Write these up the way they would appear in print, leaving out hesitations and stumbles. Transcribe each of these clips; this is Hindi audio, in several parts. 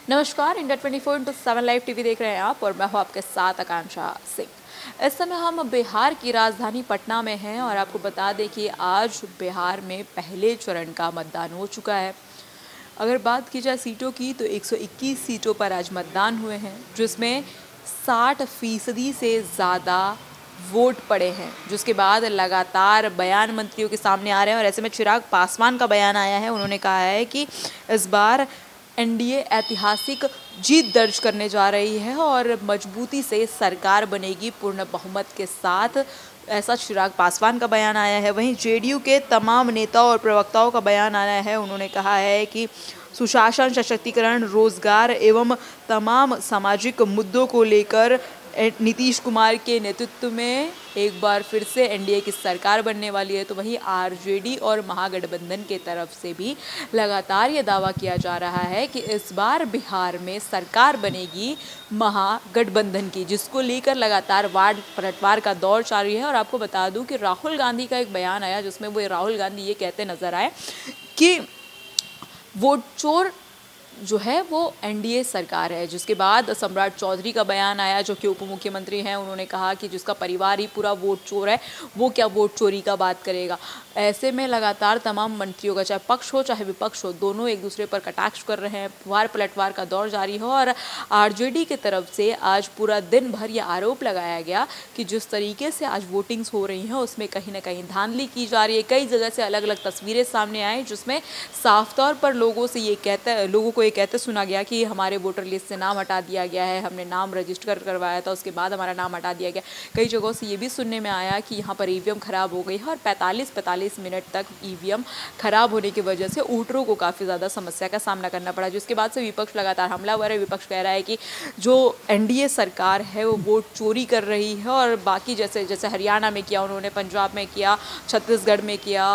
नमस्कार, इंडिया 24/7 लाइव टीवी देख रहे हैं आप और मैं हूं आपके साथ आकांक्षा सिंह। इस समय हम बिहार की राजधानी पटना में हैं और आपको बता दें कि आज बिहार में पहले चरण का मतदान हो चुका है। अगर बात की जाए सीटों की तो 121 सीटों पर आज मतदान हुए हैं, जिसमें 60% से ज़्यादा वोट पड़े हैं। जिसके बाद लगातार बयान मंत्रियों के सामने आ रहे हैं और ऐसे में चिराग पासवान का बयान आया है। उन्होंने कहा है कि इस बार एनडीए ऐतिहासिक जीत दर्ज करने जा रही है और मजबूती से सरकार बनेगी पूर्ण बहुमत के साथ, ऐसा चिराग पासवान का बयान आया है। वहीं जेडीयू के तमाम नेताओं और प्रवक्ताओं का बयान आया है। उन्होंने कहा है कि सुशासन, सशक्तिकरण, रोजगार एवं तमाम सामाजिक मुद्दों को लेकर नीतीश कुमार के नेतृत्व में एक बार फिर से एनडीए की सरकार बनने वाली है। तो वहीं आरजेडी और महागठबंधन के तरफ से भी लगातार ये दावा किया जा रहा है कि इस बार बिहार में सरकार बनेगी महागठबंधन की, जिसको लेकर लगातार वार्ड पलटवार का दौर जारी है। और आपको बता दूं कि राहुल गांधी का एक बयान आया जिसमें वो राहुल गांधी ये कहते नजर आए कि वोट चोर जो है वो एनडीए सरकार है। जिसके बाद सम्राट चौधरी का बयान आया, जो कि उप मुख्यमंत्री हैं। उन्होंने कहा कि जिसका परिवार ही पूरा वोट चोर है वो क्या वोट चोरी का बात करेगा। ऐसे में लगातार तमाम मंत्रियों का, चाहे पक्ष हो चाहे विपक्ष हो, दोनों एक दूसरे पर कटाक्ष कर रहे हैं। वार पलटवार का दौर जारी हो और आरजेडी की तरफ से आज पूरा दिन भर यह आरोप लगाया गया कि जिस तरीके से आज वोटिंग्स हो रही हैं उसमें कहीं ना कहीं धांधली की जा रही है। कई जगह से अलग अलग तस्वीरें सामने आई जिसमें साफ तौर पर लोगों को ये कहते सुना गया कि हमारे वोटर लिस्ट से नाम हटा दिया गया है, हमने नाम रजिस्टर करवाया था, उसके बाद हमारा नाम हटा दिया गया। कई जगहों से ये भी सुनने में आया कि यहाँ पर ईवीएम खराब हो गई है और 45 मिनट तक ईवीएम खराब होने की वजह से वोटरों को काफ़ी ज़्यादा समस्या का सामना करना पड़ा। जिसके बाद से विपक्ष लगातार हमलावर है। विपक्ष कह रहा है कि जो एनडीए सरकार है वो वोट चोरी कर रही है और बाकी जैसे हरियाणा में किया उन्होंने, पंजाब में किया, छत्तीसगढ़ में किया,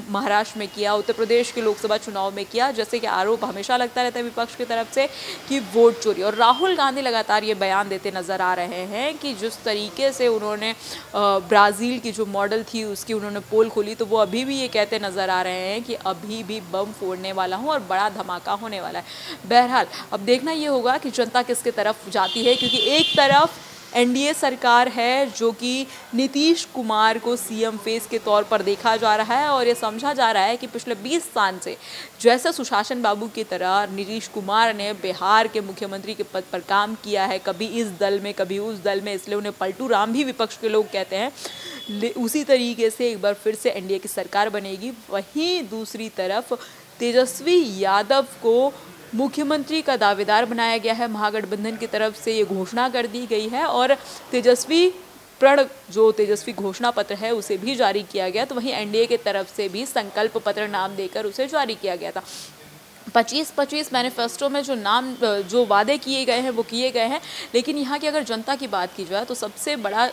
महाराष्ट्र में किया, उत्तर प्रदेश के लोकसभा चुनाव में किया, जैसे कि आरोप हमेशा लगता रहता है विपक्ष की तरफ से कि वोट चोरी। और राहुल गांधी लगातार ये बयान देते नजर आ रहे हैं कि जिस तरीके से उन्होंने ब्राज़ील की जो मॉडल थी उसकी उन्होंने पोल खोली, तो वो अभी भी ये कहते नजर आ रहे हैं कि अभी भी बम फोड़ने वाला हूँ और बड़ा धमाका होने वाला है। बहरहाल अब देखना ये होगा कि जनता किसके तरफ जाती है, क्योंकि एक तरफ एनडीए सरकार है जो कि नीतीश कुमार को सीएम फेस के तौर पर देखा जा रहा है और ये समझा जा रहा है कि पिछले 20 साल से जैसे सुशासन बाबू की तरह नीतीश कुमार ने बिहार के मुख्यमंत्री के पद पर काम किया है, कभी इस दल में कभी उस दल में, इसलिए उन्हें पलटू राम भी विपक्ष के लोग कहते हैं। उसी तरीके से एक बार फिर से एनडीए की सरकार बनेगी। वहीं दूसरी तरफ तेजस्वी यादव को मुख्यमंत्री का दावेदार बनाया गया है। महागठबंधन की तरफ से ये घोषणा कर दी गई है और तेजस्वी घोषणा पत्र है उसे भी जारी किया गया। तो वहीं एनडीए की तरफ से भी संकल्प पत्र नाम देकर उसे जारी किया गया था। 25-25 मैनिफेस्टो में जो वादे किए गए हैं वो किए गए हैं। लेकिन यहाँ की अगर जनता की बात की जाए तो सबसे बड़ा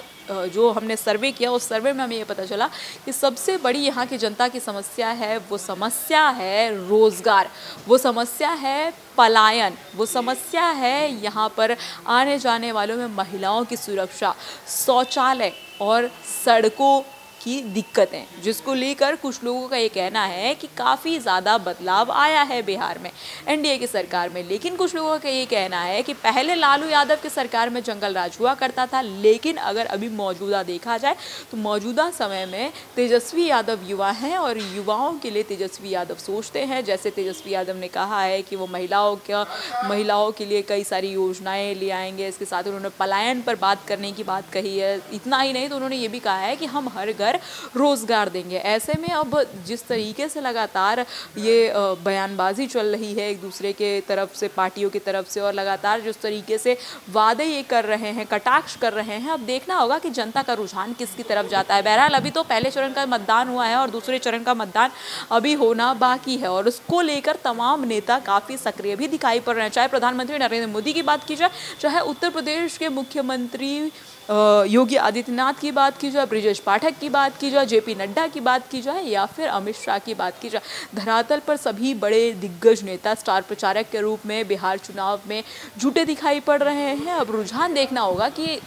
जो हमने सर्वे किया उस सर्वे में हमें ये पता चला कि सबसे बड़ी यहाँ की जनता की समस्या है, वो समस्या है रोज़गार, वो समस्या है पलायन, वो समस्या है यहाँ पर आने जाने वालों में महिलाओं की सुरक्षा, शौचालय और सड़कों की दिक्कतें, जिसको लेकर कुछ लोगों का ये कहना है कि काफ़ी ज़्यादा बदलाव आया है बिहार में एनडीए की सरकार में। लेकिन कुछ लोगों का ये कहना है कि पहले लालू यादव की सरकार में जंगल राज हुआ करता था, लेकिन अगर अभी मौजूदा देखा जाए तो मौजूदा समय में तेजस्वी यादव युवा हैं और युवाओं के लिए तेजस्वी यादव सोचते हैं। जैसे तेजस्वी यादव ने कहा है कि वो महिलाओं के लिए कई सारी योजनाएँ ले आएंगे। इसके साथ उन्होंने पलायन पर बात करने की बात कही है। इतना ही नहीं तो उन्होंने ये भी कहा है कि हम हर घर रोजगार देंगे। ऐसे में अब जिस तरीके से लगातार ये बयानबाजी चल रही है एक दूसरे के तरफ से, पार्टियों की तरफ से, और लगातार जिस तरीके से वादे ये कर रहे हैं, कटाक्ष कर रहे हैं, अब देखना होगा कि जनता का रुझान किसकी तरफ जाता है। बहरहाल अभी तो पहले चरण का मतदान हुआ है और दूसरे चरण का मतदान अभी होना बाकी है और उसको लेकर तमाम नेता काफ़ी सक्रिय भी दिखाई पड़ रहे हैं। चाहे प्रधानमंत्री नरेंद्र मोदी की बात की जाए, चाहे उत्तर प्रदेश के मुख्यमंत्री योगी आदित्यनाथ की बात की जाए, ब्रिजेश पाठक की बात की जाए, जेपी नड्डा की बात की जाए या फिर अमित शाह की बात की जाए, धरातल पर सभी बड़े दिग्गज नेता स्टार प्रचारक के रूप में बिहार चुनाव में जुटे दिखाई पड़ रहे हैं। अब रुझान देखना होगा कि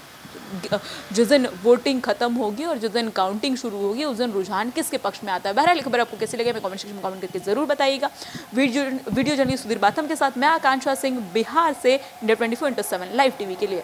जिस दिन वोटिंग खत्म होगी और जिस दिन काउंटिंग शुरू होगी उस दिन रुझान किसके पक्ष में आता है। बहरहाल खबर आपको कैसी लगे मैं कमेंट सेक्शन में कमेंट करके जरूर बताइएगा। वीडियो जर्नलिस्ट सुधीर बाथम के साथ मैं आकांक्षा सिंह बिहार से इंडिया 24/7 लाइव टीवी के लिए।